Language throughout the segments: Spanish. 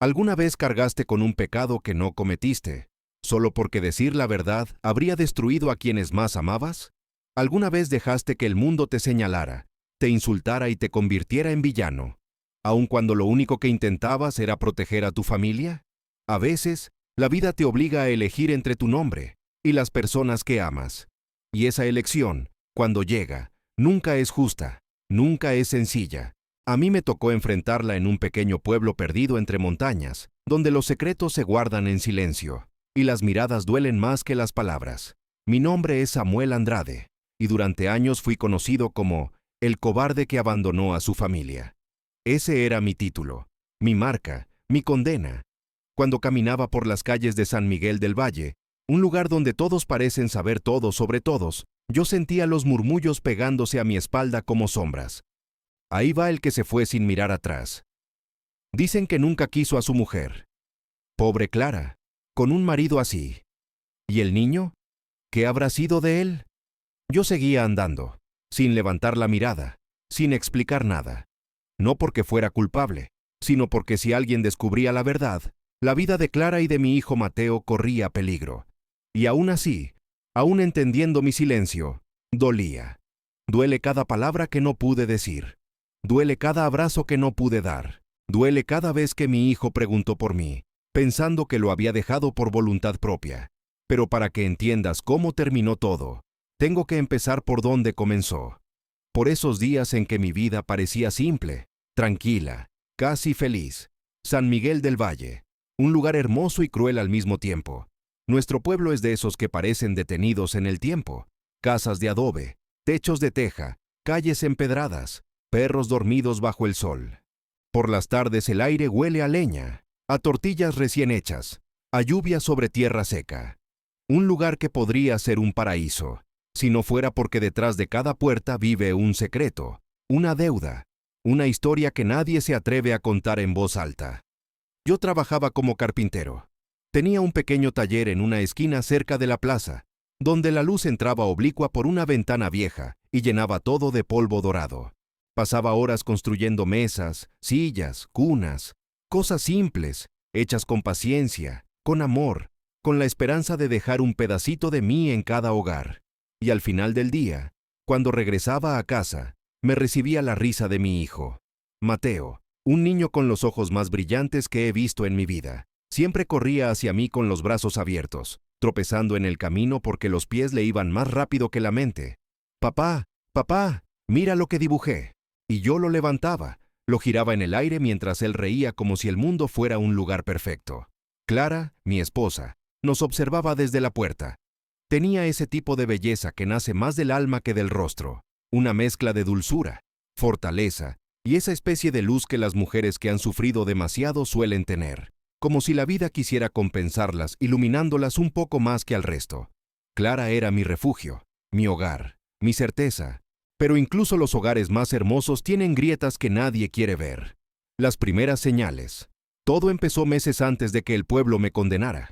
¿Alguna vez cargaste con un pecado que no cometiste, solo porque decir la verdad habría destruido a quienes más amabas? ¿Alguna vez dejaste que el mundo te señalara, te insultara y te convirtiera en villano, aun cuando lo único que intentabas era proteger a tu familia? A veces, la vida te obliga a elegir entre tu nombre y las personas que amas. Y esa elección, cuando llega, nunca es justa, nunca es sencilla. A mí me tocó enfrentarla en un pequeño pueblo perdido entre montañas, donde los secretos se guardan en silencio, y las miradas duelen más que las palabras. Mi nombre es Samuel Andrade, y durante años fui conocido como el cobarde que abandonó a su familia. Ese era mi título, mi marca, mi condena. Cuando caminaba por las calles de San Miguel del Valle, un lugar donde todos parecen saber todo sobre todos, yo sentía los murmullos pegándose a mi espalda como sombras. Ahí va el que se fue sin mirar atrás. Dicen que nunca quiso a su mujer. Pobre Clara, con un marido así. ¿Y el niño? ¿Qué habrá sido de él? Yo seguía andando, sin levantar la mirada, sin explicar nada. No porque fuera culpable, sino porque si alguien descubría la verdad, la vida de Clara y de mi hijo Mateo corría peligro. Y aún así, aún entendiendo mi silencio, dolía. Duele cada palabra que no pude decir. Duele cada abrazo que no pude dar. Duele cada vez que mi hijo preguntó por mí, pensando que lo había dejado por voluntad propia. Pero para que entiendas cómo terminó todo, tengo que empezar por donde comenzó. Por esos días en que mi vida parecía simple, tranquila, casi feliz. San Miguel del Valle, un lugar hermoso y cruel al mismo tiempo. Nuestro pueblo es de esos que parecen detenidos en el tiempo. Casas de adobe, techos de teja, calles empedradas, perros dormidos bajo el sol. Por las tardes el aire huele a leña, a tortillas recién hechas, a lluvia sobre tierra seca. Un lugar que podría ser un paraíso, si no fuera porque detrás de cada puerta vive un secreto, una deuda, una historia que nadie se atreve a contar en voz alta. Yo trabajaba como carpintero. Tenía un pequeño taller en una esquina cerca de la plaza, donde la luz entraba oblicua por una ventana vieja y llenaba todo de polvo dorado. Pasaba horas construyendo mesas, sillas, cunas, cosas simples, hechas con paciencia, con amor, con la esperanza de dejar un pedacito de mí en cada hogar. Y al final del día, cuando regresaba a casa, me recibía la risa de mi hijo, Mateo, un niño con los ojos más brillantes que he visto en mi vida. Siempre corría hacia mí con los brazos abiertos, tropezando en el camino porque los pies le iban más rápido que la mente. «Papá, papá, mira lo que dibujé». Y yo lo levantaba, lo giraba en el aire mientras él reía como si el mundo fuera un lugar perfecto. Clara, mi esposa, nos observaba desde la puerta. Tenía ese tipo de belleza que nace más del alma que del rostro, una mezcla de dulzura, fortaleza y esa especie de luz que las mujeres que han sufrido demasiado suelen tener, como si la vida quisiera compensarlas iluminándolas un poco más que al resto. Clara era mi refugio, mi hogar, mi certeza. Pero incluso los hogares más hermosos tienen grietas que nadie quiere ver. Las primeras señales. Todo empezó meses antes de que el pueblo me condenara.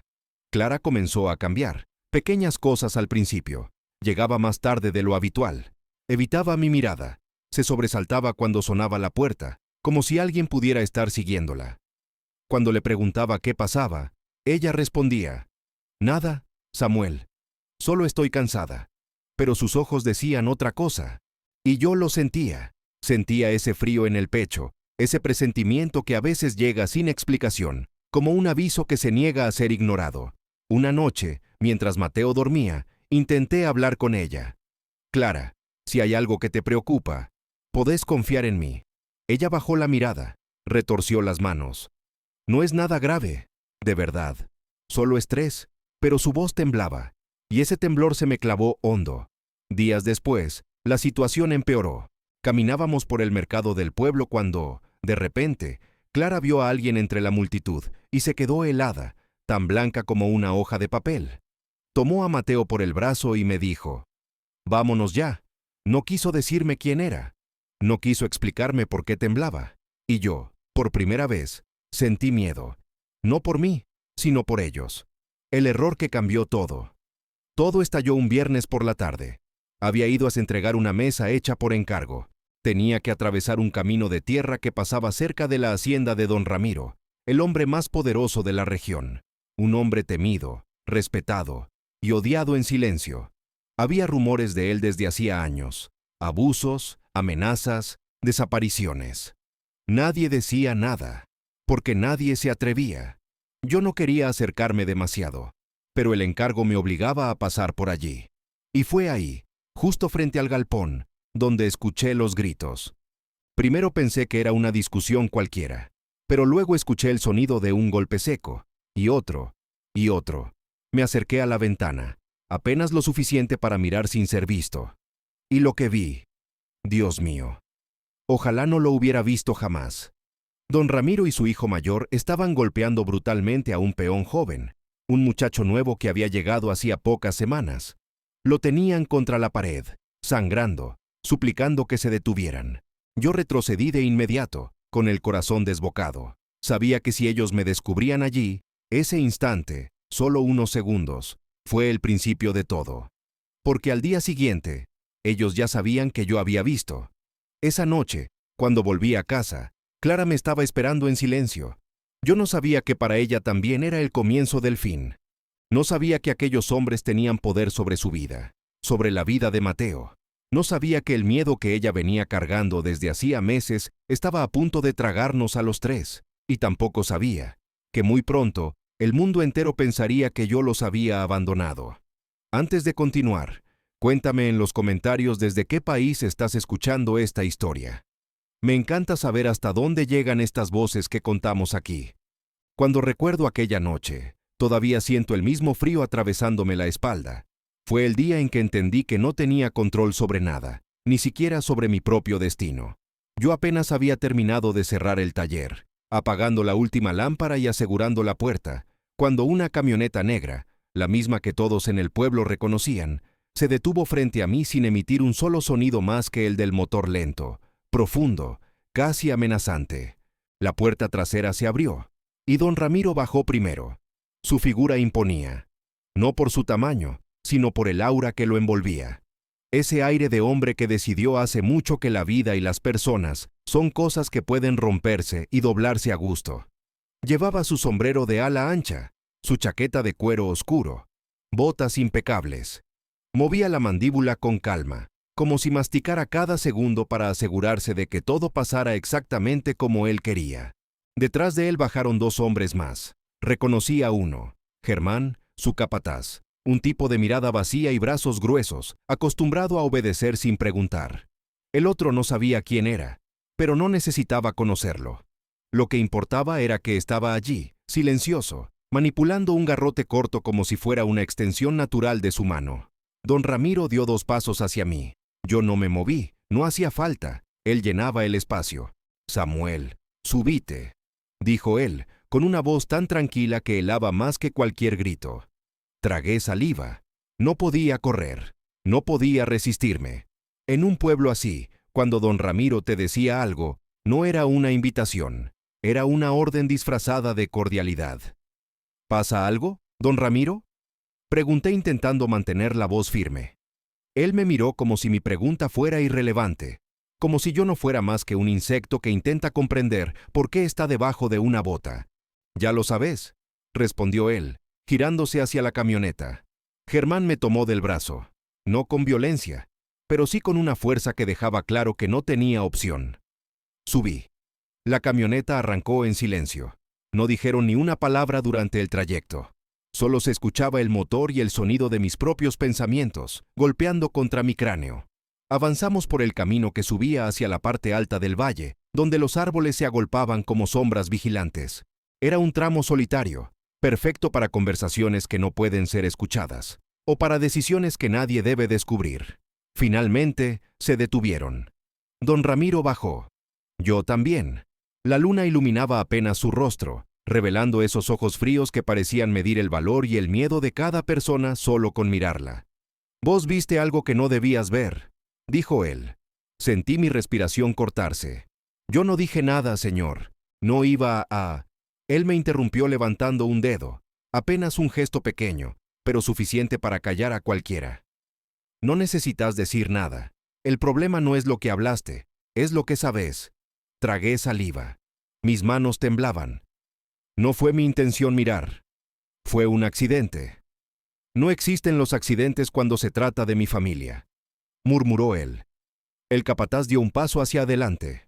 Clara comenzó a cambiar. Pequeñas cosas al principio. Llegaba más tarde de lo habitual. Evitaba mi mirada. Se sobresaltaba cuando sonaba la puerta, como si alguien pudiera estar siguiéndola. Cuando le preguntaba qué pasaba, ella respondía: «Nada, Samuel. Solo estoy cansada». Pero sus ojos decían otra cosa. Y yo lo sentía. Sentía ese frío en el pecho, ese presentimiento que a veces llega sin explicación, como un aviso que se niega a ser ignorado. Una noche, mientras Mateo dormía, intenté hablar con ella. «Clara, si hay algo que te preocupa, podés confiar en mí». Ella bajó la mirada, retorció las manos. «No es nada grave, de verdad. Solo estrés», pero su voz temblaba, y ese temblor se me clavó hondo. Días después, la situación empeoró. Caminábamos por el mercado del pueblo cuando, de repente, Clara vio a alguien entre la multitud y se quedó helada, tan blanca como una hoja de papel. Tomó a Mateo por el brazo y me dijo: «Vámonos ya». No quiso decirme quién era. No quiso explicarme por qué temblaba. Y yo, por primera vez, sentí miedo. No por mí, sino por ellos. El error que cambió todo. Todo estalló un viernes por la tarde. Había ido a entregar una mesa hecha por encargo. Tenía que atravesar un camino de tierra que pasaba cerca de la hacienda de don Ramiro, el hombre más poderoso de la región, un hombre temido, respetado y odiado en silencio. Había rumores de él desde hacía años, abusos, amenazas, desapariciones. Nadie decía nada, porque nadie se atrevía. Yo no quería acercarme demasiado, pero el encargo me obligaba a pasar por allí. Y fue ahí, justo frente al galpón, donde escuché los gritos. Primero pensé que era una discusión cualquiera, pero luego escuché el sonido de un golpe seco, y otro, y otro. Me acerqué a la ventana, apenas lo suficiente para mirar sin ser visto. Y lo que vi, Dios mío, ojalá no lo hubiera visto jamás. Don Ramiro y su hijo mayor estaban golpeando brutalmente a un peón joven, un muchacho nuevo que había llegado hacía pocas semanas. Lo tenían contra la pared, sangrando, suplicando que se detuvieran. Yo retrocedí de inmediato, con el corazón desbocado. Sabía que si ellos me descubrían allí, ese instante, solo unos segundos, fue el principio de todo. Porque al día siguiente, ellos ya sabían que yo había visto. Esa noche, cuando volví a casa, Clara me estaba esperando en silencio. Yo no sabía que para ella también era el comienzo del fin. No sabía que aquellos hombres tenían poder sobre su vida, sobre la vida de Mateo. No sabía que el miedo que ella venía cargando desde hacía meses estaba a punto de tragarnos a los tres. Y tampoco sabía que muy pronto el mundo entero pensaría que yo los había abandonado. Antes de continuar, cuéntame en los comentarios desde qué país estás escuchando esta historia. Me encanta saber hasta dónde llegan estas voces que contamos aquí. Cuando recuerdo aquella noche, todavía siento el mismo frío atravesándome la espalda. Fue el día en que entendí que no tenía control sobre nada, ni siquiera sobre mi propio destino. Yo apenas había terminado de cerrar el taller, apagando la última lámpara y asegurando la puerta, cuando una camioneta negra, la misma que todos en el pueblo reconocían, se detuvo frente a mí sin emitir un solo sonido más que el del motor lento, profundo, casi amenazante. La puerta trasera se abrió, y don Ramiro bajó primero. Su figura imponía, no por su tamaño, sino por el aura que lo envolvía. Ese aire de hombre que decidió hace mucho que la vida y las personas son cosas que pueden romperse y doblarse a gusto. Llevaba su sombrero de ala ancha, su chaqueta de cuero oscuro, botas impecables. Movía la mandíbula con calma, como si masticara cada segundo para asegurarse de que todo pasara exactamente como él quería. Detrás de él bajaron dos hombres más. Reconocí a uno, Germán, su capataz, un tipo de mirada vacía y brazos gruesos, acostumbrado a obedecer sin preguntar. El otro no sabía quién era, pero no necesitaba conocerlo. Lo que importaba era que estaba allí, silencioso, manipulando un garrote corto como si fuera una extensión natural de su mano. Don Ramiro dio 2 pasos hacia mí. Yo no me moví, no hacía falta. Él llenaba el espacio. «Samuel, subite», dijo él, con una voz tan tranquila que helaba más que cualquier grito. Tragué saliva. No podía correr. No podía resistirme. En un pueblo así, cuando don Ramiro te decía algo, no era una invitación, era una orden disfrazada de cordialidad. ¿Pasa algo, don Ramiro?, pregunté intentando mantener la voz firme. Él me miró como si mi pregunta fuera irrelevante, como si yo no fuera más que un insecto que intenta comprender por qué está debajo de una bota. «Ya lo sabes», respondió él, girándose hacia la camioneta. Germán me tomó del brazo, no con violencia, pero sí con una fuerza que dejaba claro que no tenía opción. Subí. La camioneta arrancó en silencio. No dijeron ni una palabra durante el trayecto. Solo se escuchaba el motor y el sonido de mis propios pensamientos, golpeando contra mi cráneo. Avanzamos por el camino que subía hacia la parte alta del valle, donde los árboles se agolpaban como sombras vigilantes. Era un tramo solitario, perfecto para conversaciones que no pueden ser escuchadas, o para decisiones que nadie debe descubrir. Finalmente, se detuvieron. Don Ramiro bajó. Yo también. La luna iluminaba apenas su rostro, revelando esos ojos fríos que parecían medir el valor y el miedo de cada persona solo con mirarla. «Vos viste algo que no debías ver», dijo él. Sentí mi respiración cortarse. «Yo no dije nada, señor. No iba a...» Él me interrumpió levantando un dedo, apenas un gesto pequeño, pero suficiente para callar a cualquiera. «No necesitas decir nada. El problema no es lo que hablaste, es lo que sabes». Tragué saliva. Mis manos temblaban. No fue mi intención mirar. Fue un accidente. No existen los accidentes cuando se trata de mi familia, murmuró él. El capataz dio un paso hacia adelante.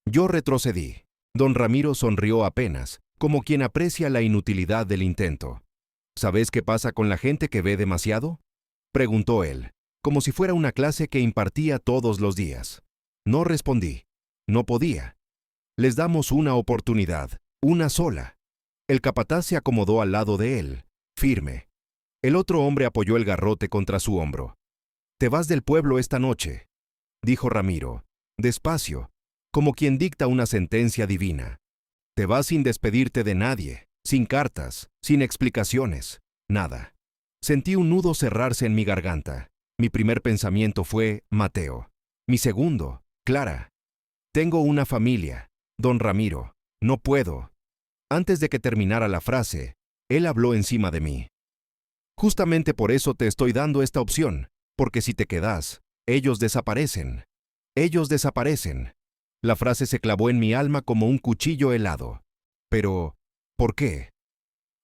Yo retrocedí. Don Ramiro sonrió apenas, como quien aprecia la inutilidad del intento. ¿Sabes qué pasa con la gente que ve demasiado?, preguntó él, como si fuera una clase que impartía todos los días. No respondí. No podía. Les damos una oportunidad, una sola. El capataz se acomodó al lado de él, firme. El otro hombre apoyó el garrote contra su hombro. «Te vas del pueblo esta noche», dijo Ramiro, despacio, como quien dicta una sentencia divina. «Te vas sin despedirte de nadie, sin cartas, sin explicaciones, nada». Sentí un nudo cerrarse en mi garganta. Mi primer pensamiento fue Mateo. Mi segundo, Clara. Tengo una familia, don Ramiro. No puedo. Antes de que terminara la frase, él habló encima de mí. Justamente por eso te estoy dando esta opción, porque si te quedas, ellos desaparecen. Ellos desaparecen. La frase se clavó en mi alma como un cuchillo helado. Pero, ¿por qué?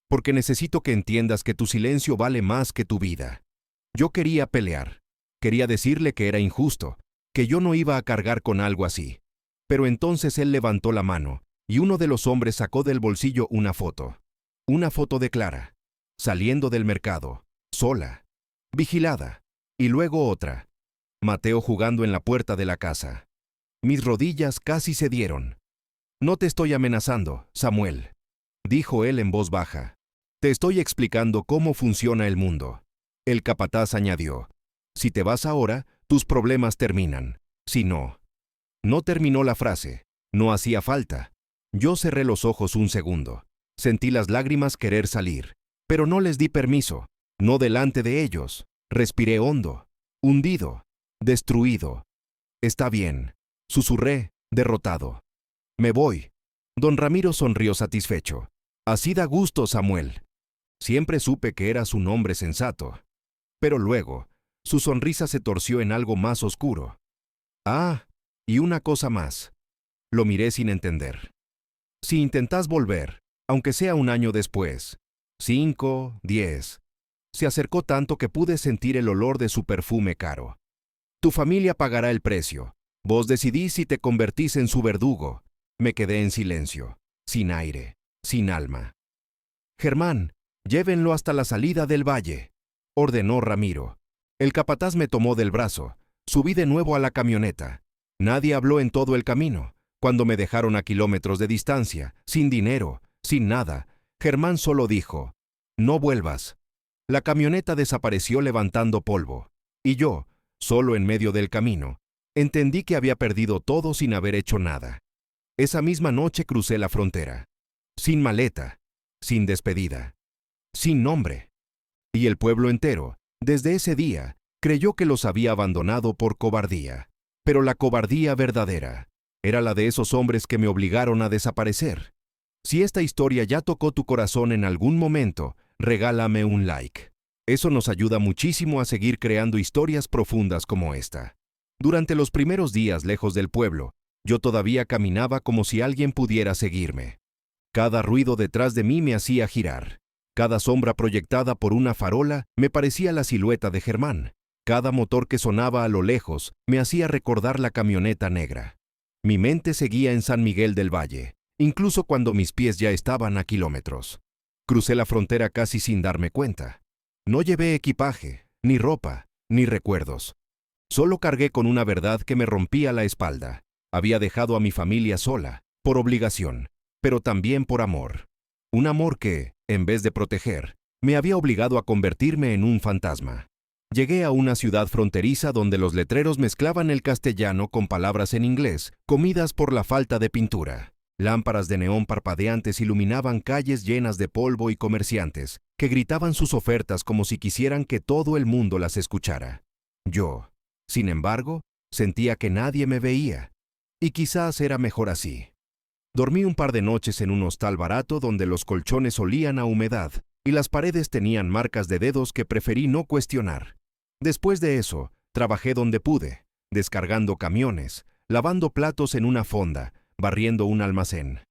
Porque necesito que entiendas que tu silencio vale más que tu vida. Yo quería pelear. Quería decirle que era injusto, que yo no iba a cargar con algo así. Pero entonces él levantó la mano, y uno de los hombres sacó del bolsillo una foto. Una foto de Clara, saliendo del mercado, sola, vigilada, y luego otra. Mateo jugando en la puerta de la casa. Mis rodillas casi cedieron. «No te estoy amenazando, Samuel», dijo él en voz baja. «Te estoy explicando cómo funciona el mundo». El capataz añadió: «Si te vas ahora, tus problemas terminan. Si no». No terminó la frase. No hacía falta. Yo cerré los ojos un segundo. Sentí las lágrimas querer salir, pero no les di permiso. No delante de ellos. Respiré hondo, hundido, destruido. «Está bien», susurré, derrotado. «Me voy». Don Ramiro sonrió satisfecho. «Así da gusto, Samuel». Siempre supe que eras un hombre sensato. Pero luego, su sonrisa se torció en algo más oscuro. «Ah, y una cosa más». Lo miré sin entender. «Si intentas volver, aunque sea un año después, 5, 10, se acercó tanto que pude sentir el olor de su perfume caro. Tu familia pagará el precio. Vos decidís si te convertís en su verdugo». Me quedé en silencio, sin aire, sin alma. «Germán, llévenlo hasta la salida del valle», ordenó Ramiro. El capataz me tomó del brazo. Subí de nuevo a la camioneta. Nadie habló en todo el camino. Cuando me dejaron a kilómetros de distancia, sin dinero, sin nada, Germán solo dijo: «No vuelvas». La camioneta desapareció levantando polvo. Y yo, solo en medio del camino, entendí que había perdido todo sin haber hecho nada. Esa misma noche crucé la frontera. Sin maleta, sin despedida, sin nombre. Y el pueblo entero, desde ese día, creyó que los había abandonado por cobardía. Pero la cobardía verdadera era la de esos hombres que me obligaron a desaparecer. Si esta historia ya tocó tu corazón en algún momento, regálame un like. Eso nos ayuda muchísimo a seguir creando historias profundas como esta. Durante los primeros días lejos del pueblo, yo todavía caminaba como si alguien pudiera seguirme. Cada ruido detrás de mí me hacía girar. Cada sombra proyectada por una farola me parecía la silueta de Germán. Cada motor que sonaba a lo lejos me hacía recordar la camioneta negra. Mi mente seguía en San Miguel del Valle, incluso cuando mis pies ya estaban a kilómetros. Crucé la frontera casi sin darme cuenta. No llevé equipaje, ni ropa, ni recuerdos. Solo cargué con una verdad que me rompía la espalda. Había dejado a mi familia sola, por obligación, pero también por amor. Un amor que, en vez de proteger, me había obligado a convertirme en un fantasma. Llegué a una ciudad fronteriza donde los letreros mezclaban el castellano con palabras en inglés, comidas por la falta de pintura. Lámparas de neón parpadeantes iluminaban calles llenas de polvo y comerciantes, que gritaban sus ofertas como si quisieran que todo el mundo las escuchara. Yo, sin embargo, sentía que nadie me veía. Y quizás era mejor así. Dormí un par de noches en un hostal barato donde los colchones olían a humedad y las paredes tenían marcas de dedos que preferí no cuestionar. Después de eso, trabajé donde pude, descargando camiones, lavando platos en una fonda, barriendo un almacén.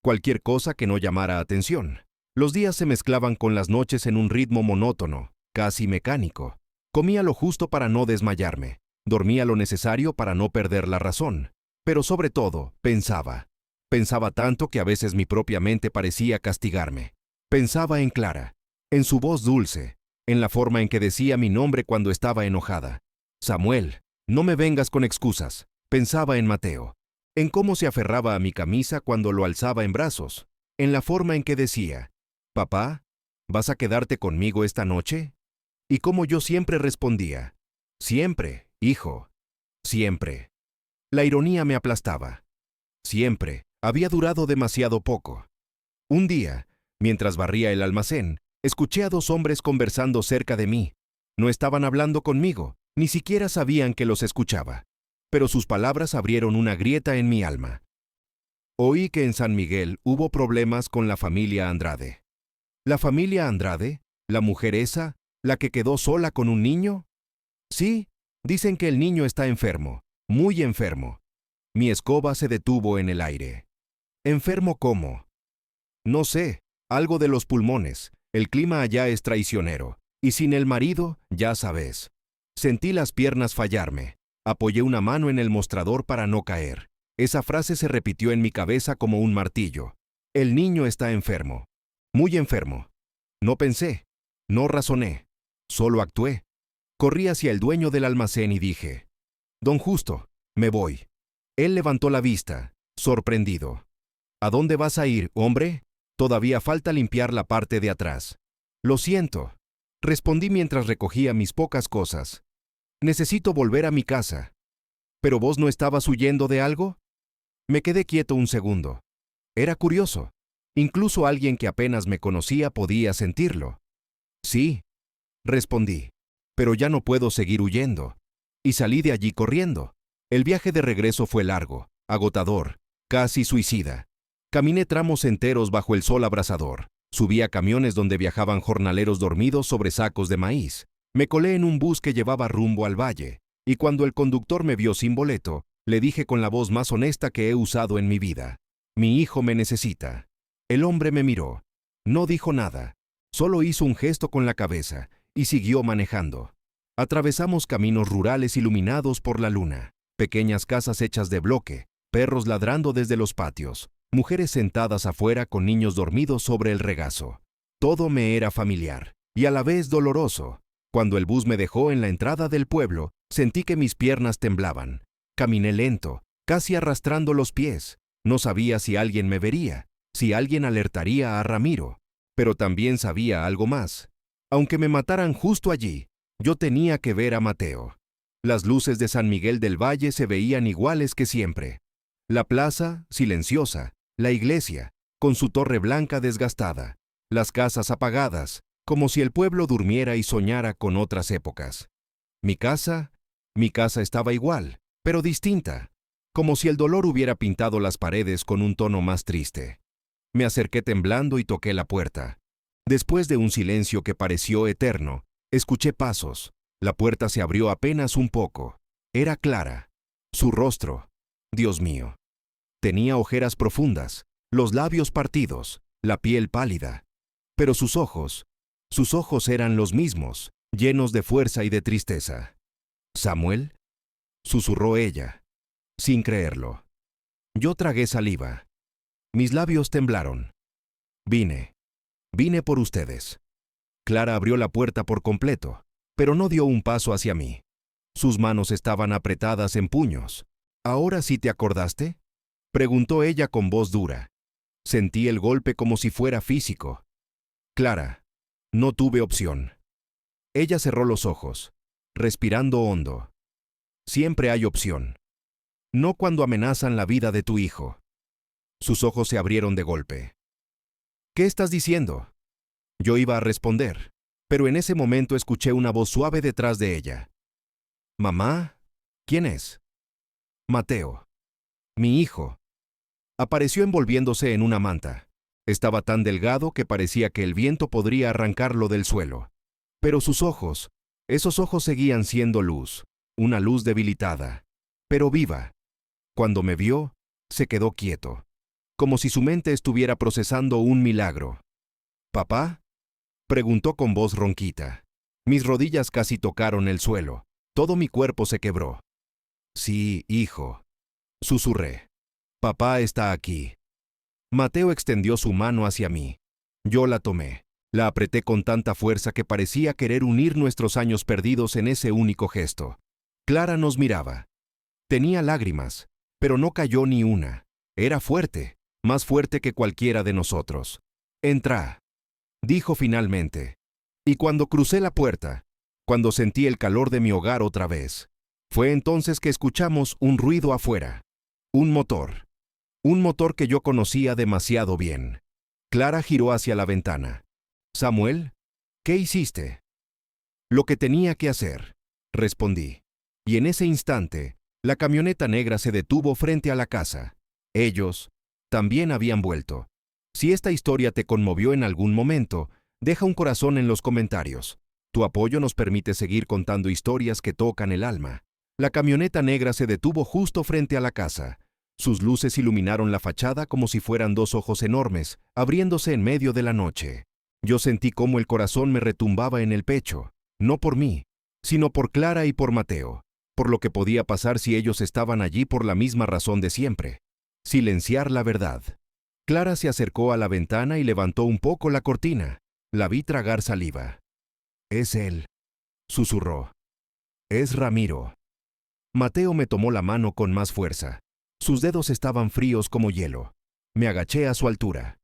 cualquier cosa que no llamara atención. Los días se mezclaban con las noches en un ritmo monótono, casi mecánico. Comía lo justo para no desmayarme. Dormía lo necesario para no perder la razón. Pero sobre todo, pensaba. Pensaba tanto que a veces mi propia mente parecía castigarme. Pensaba en Clara, en su voz dulce, en la forma en que decía mi nombre cuando estaba enojada. Samuel, no me vengas con excusas. Pensaba en Mateo, en cómo se aferraba a mi camisa cuando lo alzaba en brazos, en la forma en que decía, «Papá, ¿vas a quedarte conmigo esta noche?» Y cómo yo siempre respondía, «Siempre, hijo, siempre». La ironía me aplastaba. Siempre había durado demasiado poco. Un día, mientras barría el almacén, escuché a dos hombres conversando cerca de mí. No estaban hablando conmigo, ni siquiera sabían que los escuchaba. Pero sus palabras abrieron una grieta en mi alma. Oí que en San Miguel hubo problemas con la familia Andrade. ¿La familia Andrade? ¿La mujer esa? ¿La que quedó sola con un niño? Sí, dicen que el niño está enfermo, muy enfermo. Mi escoba se detuvo en el aire. ¿Enfermo cómo? No sé, algo de los pulmones. El clima allá es traicionero. Y sin el marido, ya sabes. Sentí las piernas fallarme. Apoyé una mano en el mostrador para no caer. Esa frase se repitió en mi cabeza como un martillo. El niño está enfermo. Muy enfermo. No pensé. No razoné. Solo actué. Corrí hacia el dueño del almacén y dije, «Don Justo, me voy». Él levantó la vista, sorprendido. «¿A dónde vas a ir, hombre? Todavía falta limpiar la parte de atrás». «Lo siento», respondí mientras recogía mis pocas cosas. «Necesito volver a mi casa». «¿Pero vos no estabas huyendo de algo?» Me quedé quieto un segundo. Era curioso. Incluso alguien que apenas me conocía podía sentirlo. «Sí», respondí, «pero ya no puedo seguir huyendo». Y salí de allí corriendo. El viaje de regreso fue largo, agotador, casi suicida. Caminé tramos enteros bajo el sol abrasador. Subí a camiones donde viajaban jornaleros dormidos sobre sacos de maíz. Me colé en un bus que llevaba rumbo al valle. Y cuando el conductor me vio sin boleto, le dije con la voz más honesta que he usado en mi vida, «Mi hijo me necesita». El hombre me miró. No dijo nada. Solo hizo un gesto con la cabeza y siguió manejando. Atravesamos caminos rurales iluminados por la luna. Pequeñas casas hechas de bloque, perros ladrando desde los patios, mujeres sentadas afuera con niños dormidos sobre el regazo. Todo me era familiar y a la vez doloroso. Cuando el bus me dejó en la entrada del pueblo, sentí que mis piernas temblaban. Caminé lento, casi arrastrando los pies. No sabía si alguien me vería, si alguien alertaría a Ramiro. Pero también sabía algo más. Aunque me mataran justo allí, yo tenía que ver a Mateo. Las luces de San Miguel del Valle se veían iguales que siempre. La plaza, silenciosa, la iglesia, con su torre blanca desgastada, las casas apagadas, como si el pueblo durmiera y soñara con otras épocas. Mi casa estaba igual, pero distinta, como si el dolor hubiera pintado las paredes con un tono más triste. Me acerqué temblando y toqué la puerta. Después de un silencio que pareció eterno, escuché pasos. La puerta se abrió apenas un poco. Era Clara. Su rostro, Dios mío. Tenía ojeras profundas, los labios partidos, la piel pálida. Pero sus ojos eran los mismos, llenos de fuerza y de tristeza. «¿Samuel?», susurró ella, sin creerlo. Yo tragué saliva. Mis labios temblaron. Vine por ustedes». Clara abrió la puerta por completo, pero no dio un paso hacia mí. Sus manos estaban apretadas en puños. «¿Ahora sí te acordaste?», preguntó ella con voz dura. Sentí el golpe como si fuera físico. «Clara, no tuve opción». Ella cerró los ojos, respirando hondo. «Siempre hay opción. No cuando amenazan la vida de tu hijo». Sus ojos se abrieron de golpe. «¿Qué estás diciendo?». Yo iba a responder, pero en ese momento escuché una voz suave detrás de ella. «Mamá, ¿quién es?». «Mateo, mi hijo». Apareció envolviéndose en una manta. Estaba tan delgado que parecía que el viento podría arrancarlo del suelo. Pero sus ojos, esos ojos seguían siendo luz, una luz debilitada, pero viva. Cuando me vio, se quedó quieto. como si su mente estuviera procesando un milagro. ¿Papá?, preguntó con voz ronquita. Mis rodillas casi tocaron el suelo. Todo mi cuerpo se quebró. Sí, hijo, susurré. Papá está aquí. Mateo extendió su mano hacia mí. Yo la tomé. La apreté con tanta fuerza que parecía querer unir nuestros años perdidos en ese único gesto. Clara nos miraba. Tenía lágrimas, pero no cayó ni una. Era fuerte, más fuerte que cualquiera de nosotros. Entra, dijo finalmente. Y cuando crucé la puerta, cuando sentí el calor de mi hogar otra vez, fue entonces que escuchamos un ruido afuera. Un motor. Un motor que yo conocía demasiado bien. Clara giró hacia la ventana. «Samuel, ¿qué hiciste?» «Lo que tenía que hacer», respondí. Y en ese instante, la camioneta negra se detuvo frente a la casa. Ellos también habían vuelto. Si esta historia te conmovió en algún momento, deja un corazón en los comentarios. Tu apoyo nos permite seguir contando historias que tocan el alma. La camioneta negra se detuvo justo frente a la casa. Sus luces iluminaron la fachada como si fueran dos ojos enormes, abriéndose en medio de la noche. Yo sentí cómo el corazón me retumbaba en el pecho, no por mí, sino por Clara y por Mateo, por lo que podía pasar si ellos estaban allí por la misma razón de siempre: silenciar la verdad. Clara se acercó a la ventana y levantó un poco la cortina. La vi tragar saliva. «Es él», susurró. «Es Ramiro». Mateo me tomó la mano con más fuerza. Sus dedos estaban fríos como hielo. Me agaché a su altura.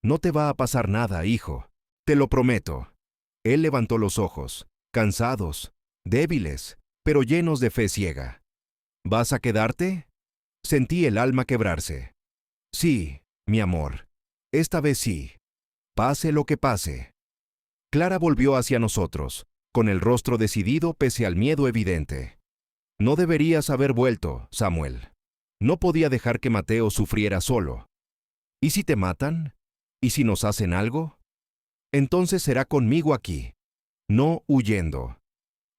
«No te va a pasar nada, hijo. Te lo prometo». Él levantó los ojos, cansados, débiles, pero llenos de fe ciega. «¿Vas a quedarte?» Sentí el alma quebrarse. «Sí, mi amor. Esta vez sí. Pase lo que pase». Clara volvió hacia nosotros, con el rostro decidido pese al miedo evidente. «No deberías haber vuelto, Samuel. No podía dejar que Mateo sufriera solo. ¿Y si te matan? ¿Y si nos hacen algo? Entonces será conmigo aquí, no huyendo».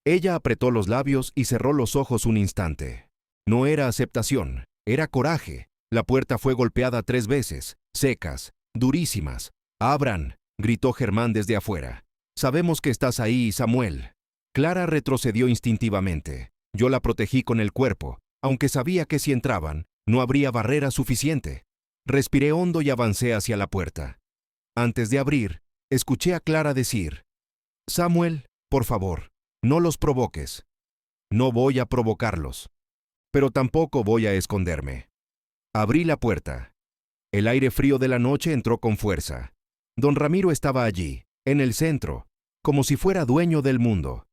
Ella apretó los labios y cerró los ojos un instante. No era aceptación, era coraje. La puerta fue golpeada 3 veces, secas, durísimas. «Abran», gritó Germán desde afuera. «Sabemos que estás ahí, Samuel». Clara retrocedió instintivamente. Yo la protegí con el cuerpo, aunque sabía que si entraban, no habría barrera suficiente. Respiré hondo y avancé hacia la puerta. Antes de abrir, escuché a Clara decir: «Samuel, por favor, no los provoques». «No voy a provocarlos, pero tampoco voy a esconderme». Abrí la puerta. El aire frío de la noche entró con fuerza. Don Ramiro estaba allí, en el centro, como si fuera dueño del mundo.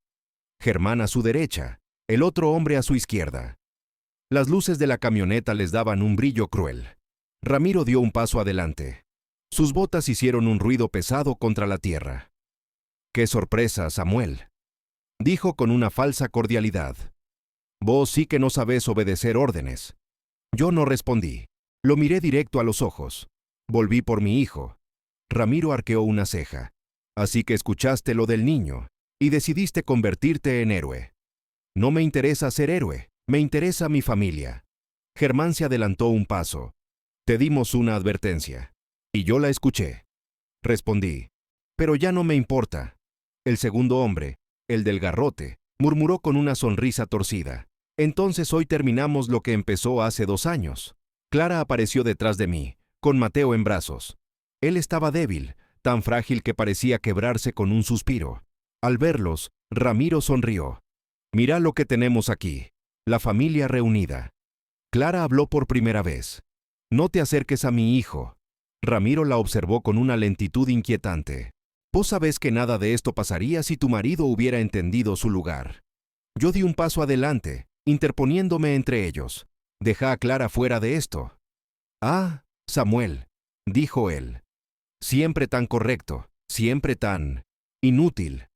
Germán a su derecha, el otro hombre a su izquierda. Las luces de la camioneta les daban un brillo cruel. Ramiro dio un paso adelante. Sus botas hicieron un ruido pesado contra la tierra. «Qué sorpresa, Samuel», dijo con una falsa cordialidad. «Vos sí que no sabés obedecer órdenes». Yo no respondí. Lo miré directo a los ojos. Volví por mi hijo. Ramiro arqueó una ceja. «Así que escuchaste lo del niño y decidiste convertirte en héroe». «No me interesa ser héroe, me interesa mi familia». Germán se adelantó un paso. «Te dimos una advertencia. Y yo la escuché». Respondí. «Pero ya no me importa». El segundo hombre, el del garrote, murmuró con una sonrisa torcida: «Entonces hoy terminamos lo que empezó hace 2 años». Clara apareció detrás de mí, con Mateo en brazos. Él estaba débil, tan frágil que parecía quebrarse con un suspiro. Al verlos, Ramiro sonrió. «Mira lo que tenemos aquí, la familia reunida». Clara habló por primera vez. «No te acerques a mi hijo». Ramiro la observó con una lentitud inquietante. «Vos sabés que nada de esto pasaría si tu marido hubiera entendido su lugar». Yo di un paso adelante, interponiéndome entre ellos. «Deja a Clara fuera de esto». «Ah, Samuel», dijo él. «Siempre tan correcto, siempre tan inútil».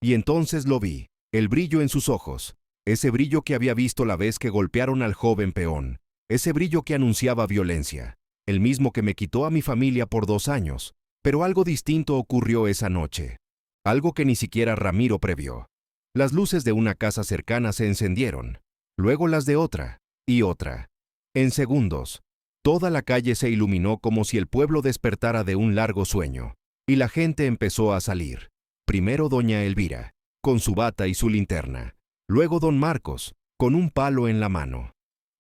Y entonces lo vi, el brillo en sus ojos, ese brillo que había visto la vez que golpearon al joven peón, ese brillo que anunciaba violencia, el mismo que me quitó a mi familia por 2 años. Pero algo distinto ocurrió esa noche, algo que ni siquiera Ramiro previó. Las luces de una casa cercana se encendieron, luego las de otra, y otra. En segundos, Toda la calle se iluminó como si el pueblo despertara de un largo sueño, y la gente empezó a salir. Primero doña Elvira, con su bata y su linterna. Luego don Marcos, con un palo en la mano.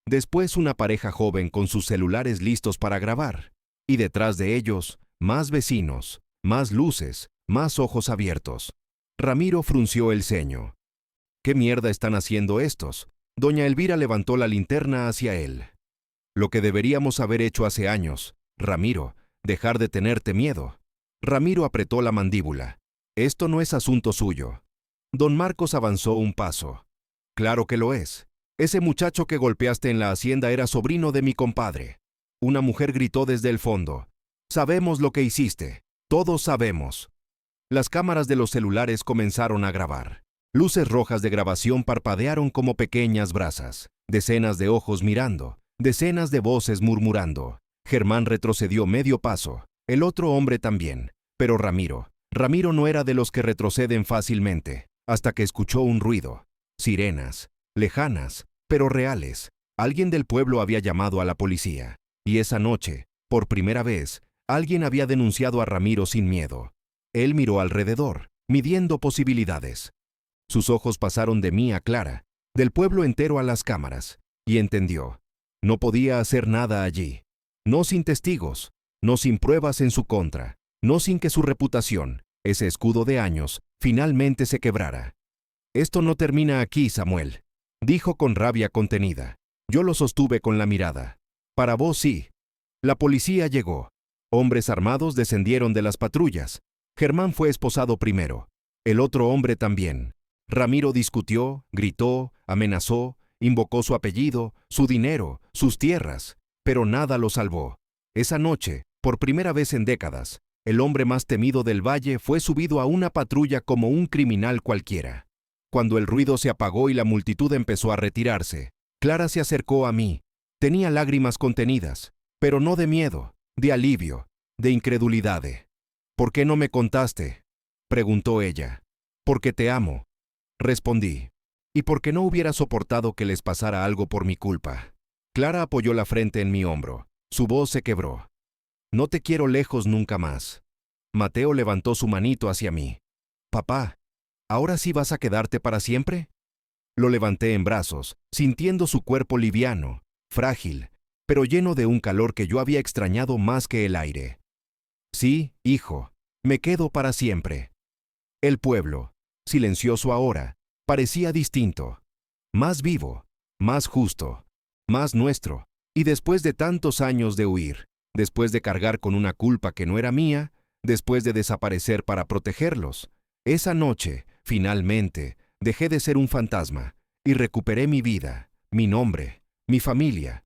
Después una pareja joven con sus celulares listos para grabar. Y detrás de ellos, más vecinos, más luces, más ojos abiertos. Ramiro frunció el ceño. ¿Qué mierda están haciendo estos? Doña Elvira levantó la linterna hacia él. Lo que deberíamos haber hecho hace años, Ramiro, dejar de tenerte miedo. Ramiro apretó la mandíbula. Esto no es asunto suyo. Don Marcos avanzó un paso. Claro que lo es. Ese muchacho que golpeaste en la hacienda era sobrino de mi compadre. Una mujer gritó desde el fondo. Sabemos lo que hiciste. Todos sabemos. Las cámaras de los celulares comenzaron a grabar. Luces rojas de grabación parpadearon como pequeñas brasas. Decenas de ojos mirando. Decenas de voces murmurando. Germán retrocedió medio paso. El otro hombre también. Pero Ramiro no era de los que retroceden fácilmente, hasta que escuchó un ruido. Sirenas. Lejanas, pero reales. Alguien del pueblo había llamado a la policía. Y esa noche, por primera vez, alguien había denunciado a Ramiro sin miedo. Él miró alrededor, midiendo posibilidades. Sus ojos pasaron de mí a Clara, del pueblo entero a las cámaras, y entendió. No podía hacer nada allí. No sin testigos, no sin pruebas en su contra, no sin que su reputación, ese escudo de años, finalmente se quebrara. Esto no termina aquí, Samuel, dijo con rabia contenida. Yo lo sostuve con la mirada. Para vos sí. La policía llegó. Hombres armados descendieron de las patrullas. Germán fue esposado primero. El otro hombre también. Ramiro discutió, gritó, amenazó, invocó su apellido, su dinero, sus tierras, pero nada lo salvó. Esa noche, por primera vez en décadas, el hombre más temido del valle fue subido a una patrulla como un criminal cualquiera. Cuando el ruido se apagó y la multitud empezó a retirarse, Clara se acercó a mí. Tenía lágrimas contenidas, pero no de miedo, de alivio, de incredulidad. ¿Por qué no me contaste?, preguntó ella. Porque te amo, respondí, y porque no hubiera soportado que les pasara algo por mi culpa. Clara apoyó la frente en mi hombro. Su voz se quebró. No te quiero lejos nunca más. Mateo levantó su manito hacia mí. Papá, ¿ahora sí vas a quedarte para siempre? Lo levanté en brazos, sintiendo su cuerpo liviano, frágil, pero lleno de un calor que yo había extrañado más que el aire. Sí, hijo, me quedo para siempre. El pueblo, silencioso ahora, parecía distinto, más vivo, más justo, más nuestro, y después de tantos años de huir, después de cargar con una culpa que no era mía, después de desaparecer para protegerlos, esa noche, finalmente, dejé de ser un fantasma y recuperé mi vida, mi nombre, mi familia,